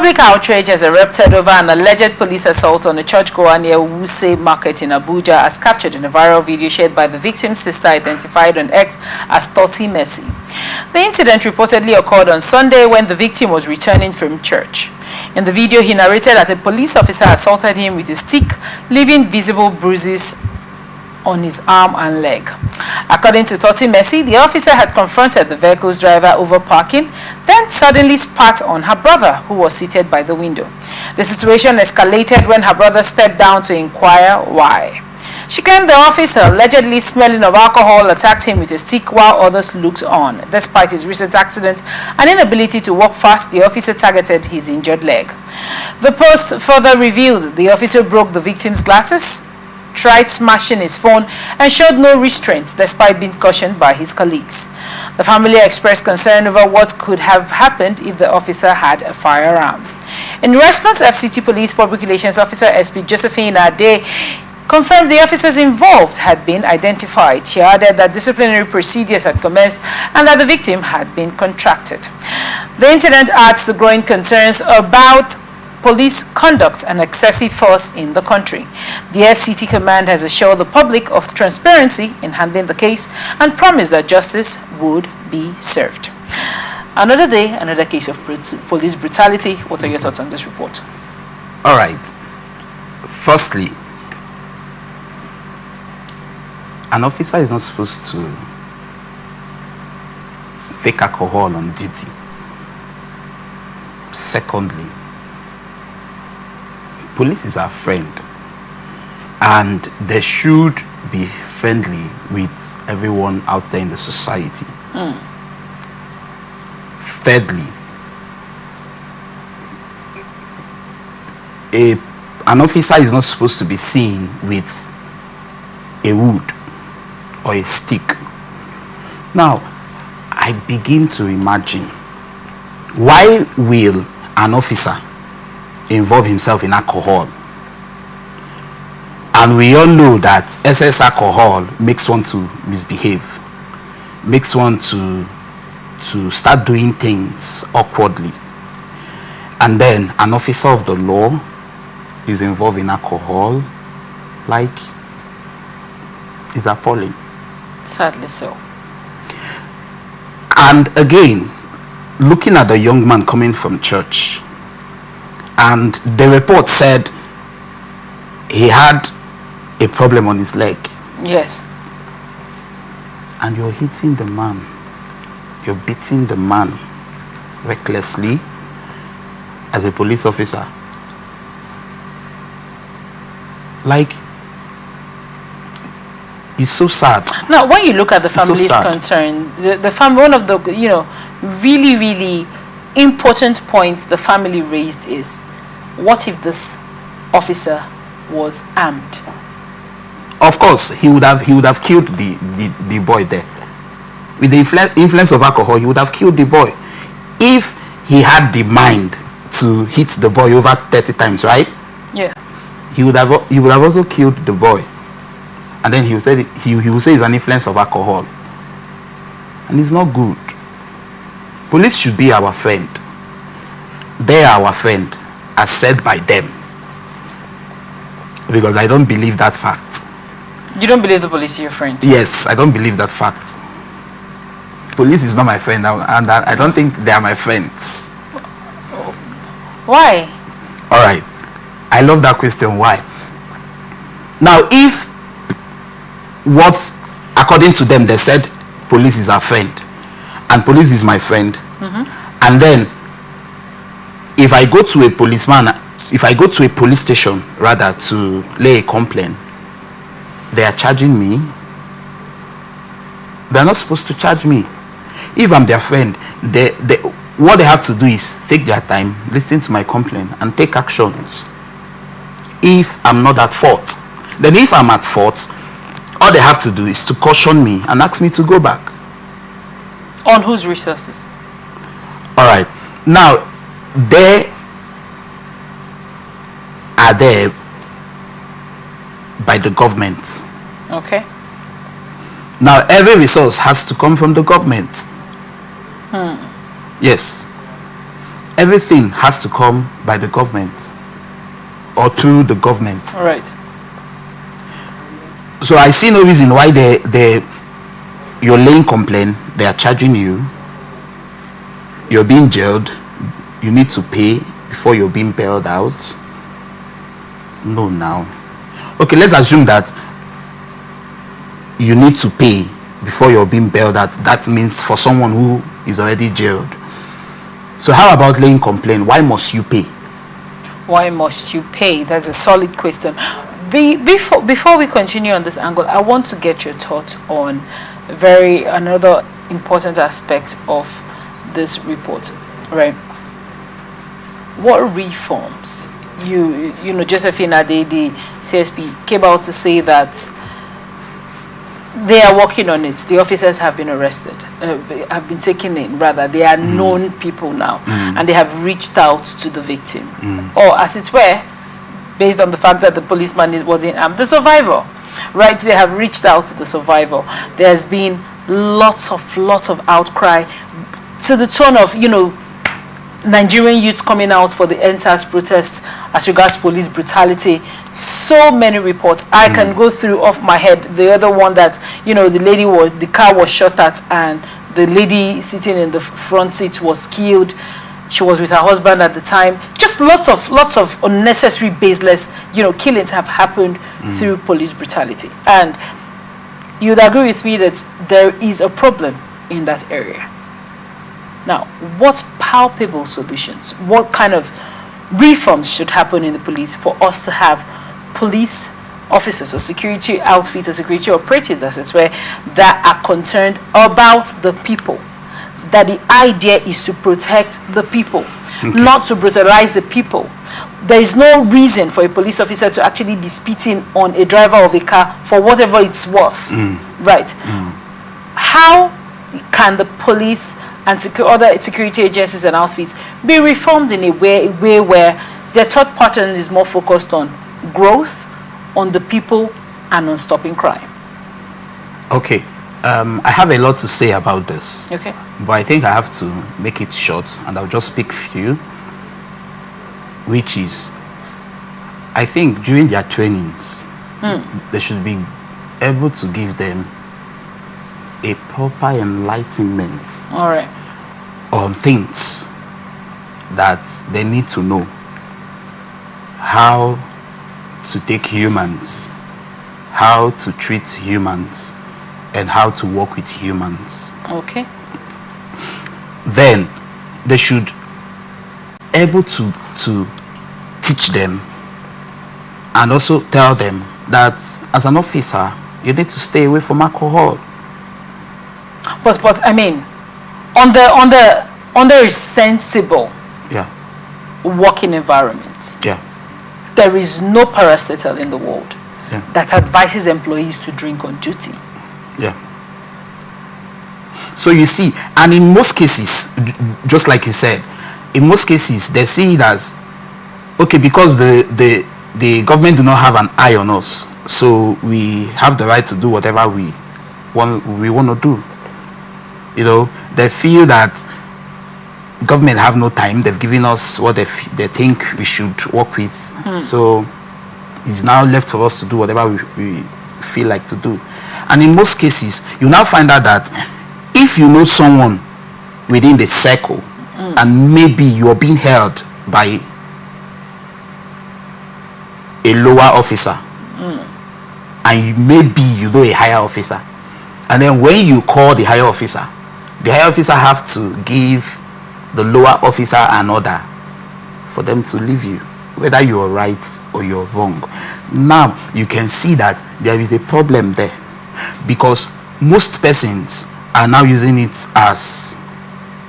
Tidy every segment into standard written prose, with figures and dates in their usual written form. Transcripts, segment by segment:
Public outrage has erupted over an alleged police assault on a churchgoer near Wuse Market in Abuja, as captured in a viral video shared by the victim's sister, identified on X as LITY. The incident reportedly occurred on Sunday when the victim was returning from church. In the video, he narrated that a police officer assaulted him with a stick, leaving visible bruises on his arm and leg. According to LITY, the officer had confronted the vehicle's driver over parking, then suddenly spat on her brother, who was seated by the window. The situation escalated when her brother stepped down to inquire why. She claimed the officer, allegedly smelling of alcohol, attacked him with a stick while others looked on. Despite his recent accident and inability to walk fast, the officer targeted his injured leg. The post further revealed the officer broke the victim's glasses, tried smashing his phone, and showed no restraint despite being cautioned by his colleagues. The family expressed concern over what could have happened if the officer had a firearm. In response, FCT Police Public Relations Officer SP Josephine Ade confirmed the officers involved had been identified. She added that disciplinary procedures had commenced and that the victim had been contracted. The incident adds to growing concerns about police conduct and excessive force in the country. The FCT command has assured the public of transparency in handling the case and promised that justice would be served. Another day, another case of police brutality. What are your thoughts on this report? All right. Firstly, an officer is not supposed to fake alcohol on duty. Secondly, police is our friend, and they should be friendly with everyone out there in the society. Thirdly, an officer is not supposed to be seen with a wood or a stick. Now, I begin to imagine, why will an officer involve himself in alcohol? And we all know that excess alcohol makes one to misbehave, makes one to start doing things awkwardly. And then an officer of the law is involved in alcohol, like, is appalling. Sadly so. And again, looking at the young man coming from church, and the report said he had a problem on his leg. Yes. And you're hitting the man, you're beating the man recklessly as a police officer. Like, it's so sad. Now, when you look at the family's concern, the family, one of the really, really important points the family raised is, what if this officer was armed? Of course, he would have killed the boy there. With the influence of alcohol, he would have killed the boy. If he had the mind to hit the boy over 30 times, right? Yeah. He would have also killed the boy. And then he will say it's an influence of alcohol. And it's not good. Police should be our friend. They are our friend, as said by them. Because I don't believe that fact. You don't believe the police is your friend? Yes, I don't believe that fact. Police is not my friend, and I don't think they are my friends. Why? All right. I love that question. Why? Now, if what, according to them, they said police is our friend and police is my friend, and then if I go to a policeman, if I go to a police station rather to lay a complaint, they are charging me. They're not supposed to charge me. If I'm their friend, what they have to do is take their time, listen to my complaint, and take actions. If I'm not at fault, then if I'm at fault, all they have to do is to caution me and ask me to go back. On whose resources? All right. Now, they are there by the government. Okay. Now, every resource has to come from the government. Yes. everything has to come by the government or through the government. All right. So I see no reason why you're laying complaint, they are charging you, you're being jailed, you need to pay before you're being bailed out. No, now. Okay, let's assume that you need to pay before you're being bailed out. That means for someone who is already jailed. So how about laying complaint? Why must you pay? Why must you pay? That's a solid question. Before we continue on this angle, I want to get your thoughts on another important aspect of this report, right? What reforms? You know, Josephine Ade, the CSP, came out to say that they are working on it. The officers have been arrested, have been taken in, rather. They are known people now, and they have reached out to the victim. Or, as it were, based on the fact that the policeman wasn't armed, the survivor, right? They have reached out to the survivor. There's been lots of outcry to the tone of, you know, Nigerian youths coming out for the end-SARS protests as regards police brutality. So many reports. I can go through off my head. The other one that, you know, the car was shot at and the lady sitting in the front seat was killed. She was with her husband at the time. Just lots of unnecessary, baseless, you know, killings have happened through police brutality. And you'd agree with me that there is a problem in that area. Now, what palpable solutions, what kind of reforms should happen in the police for us to have police officers or security outfits or security operatives, as it's where, that are concerned about the people? That the idea is to protect the people, not to brutalize the people. There is no reason for a police officer to actually be spitting on a driver of a car for whatever it's worth, right? How can the police and other security agencies and outfits be reformed in a way where their thought pattern is more focused on growth, on the people, and on stopping crime? Okay, I have a lot to say about this. Okay. But I think I have to make it short, and I'll just pick few, which is, I think during their trainings, they should be able to give them a proper enlightenment on things that they need to know. How to take humans, how to treat humans, and how to work with humans. Okay. Then they should able to teach them and also tell them that as an officer you need to stay away from alcohol. But I mean, under a sensible working environment, there is no parastatal in the world that advises employees to drink on duty. So you see, and in most cases, just like you said, in most cases they see it as okay, because the government do not have an eye on us, so we have the right to do whatever we want to do. You know, they feel that government have no time. They've given us what they think we should work with. So it's now left for us to do whatever we feel like to do. And in most cases, you now find out that if you know someone within the circle, and maybe you're being held by a lower officer, and maybe you know a higher officer, and then when you call the higher officer have to give the lower officer an order for them to leave you, whether you're right or you're wrong. Now you can see that there is a problem there, because most persons are now using it as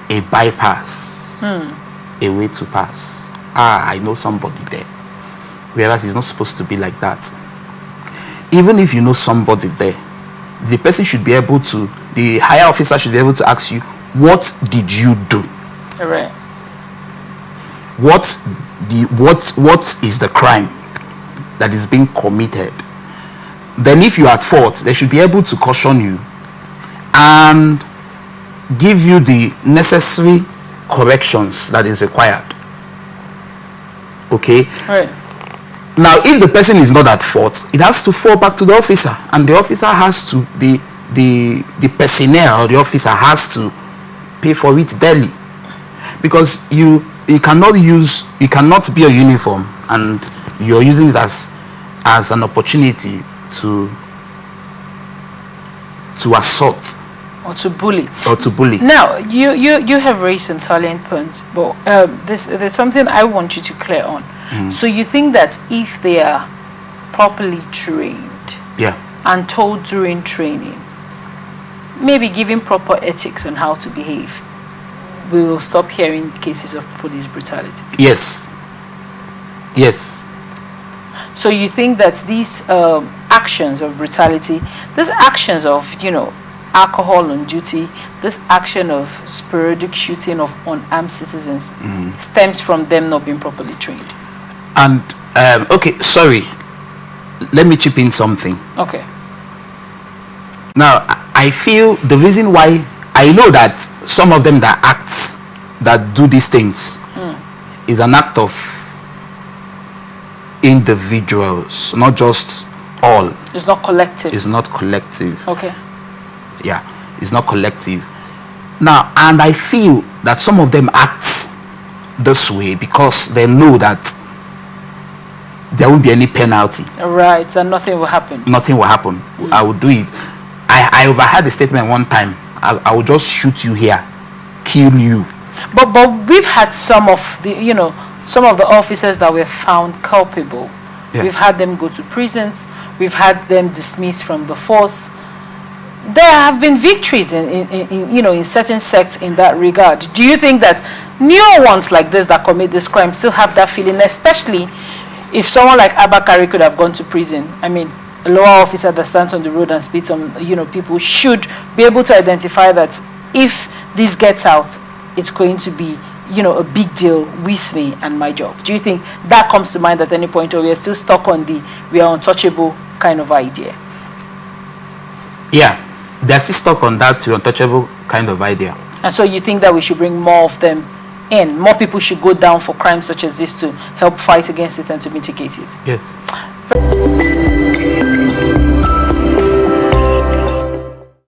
a bypass, a way to pass. I know somebody there, whereas it's not supposed to be like that. Even if you know somebody there, the person should be able to, the higher officer should be able to ask you, what did you do? Right. What is the crime that is being committed? Then if you're at fault, they should be able to caution you and give you the necessary corrections that is required. Okay. Right. Now, if the person is not at fault, it has to fall back to the officer, and the officer has to the personnel, the officer has to pay for it daily, because you cannot be a uniform and you're using it as an opportunity to assault or to bully. Now, you have raised some salient points, but there's something I want you to clear on. So you think that if they are properly trained, and told during training, maybe given proper ethics on how to behave, we will stop hearing cases of police brutality? Yes. So you think that these actions of brutality, these actions of, alcohol on duty, this action of sporadic shooting of unarmed citizens stems from them not being properly trained? And okay, sorry, let me chip in something. Okay. Now, I feel the reason why I know that some of them that do these things is an act of individuals, not just all. It's not collective. It's not collective. Okay. Yeah, it's not collective. Now, and I feel that some of them act this way because they know that there won't be any penalty. Right, and nothing will happen. Nothing will happen. I will do it. I overheard a statement one time. I will just shoot you here, kill you. But we've had some of the officers that were found culpable. Yeah. We've had them go to prisons. We've had them dismissed from the force. There have been victories in certain sects in that regard. Do you think that newer ones like this that commit this crime still have that feeling, especially if someone like Abakari could have gone to prison? I mean, a lower officer that stands on the road and speaks on, people should be able to identify that if this gets out, it's going to be, a big deal with me and my job. Do you think that comes to mind at any point, or we are still stuck on the we are untouchable kind of idea? Yeah, they're still stuck on that untouchable kind of idea. And so you think that we should bring more of them in? More people should go down for crimes such as this to help fight against it and to mitigate it? Yes.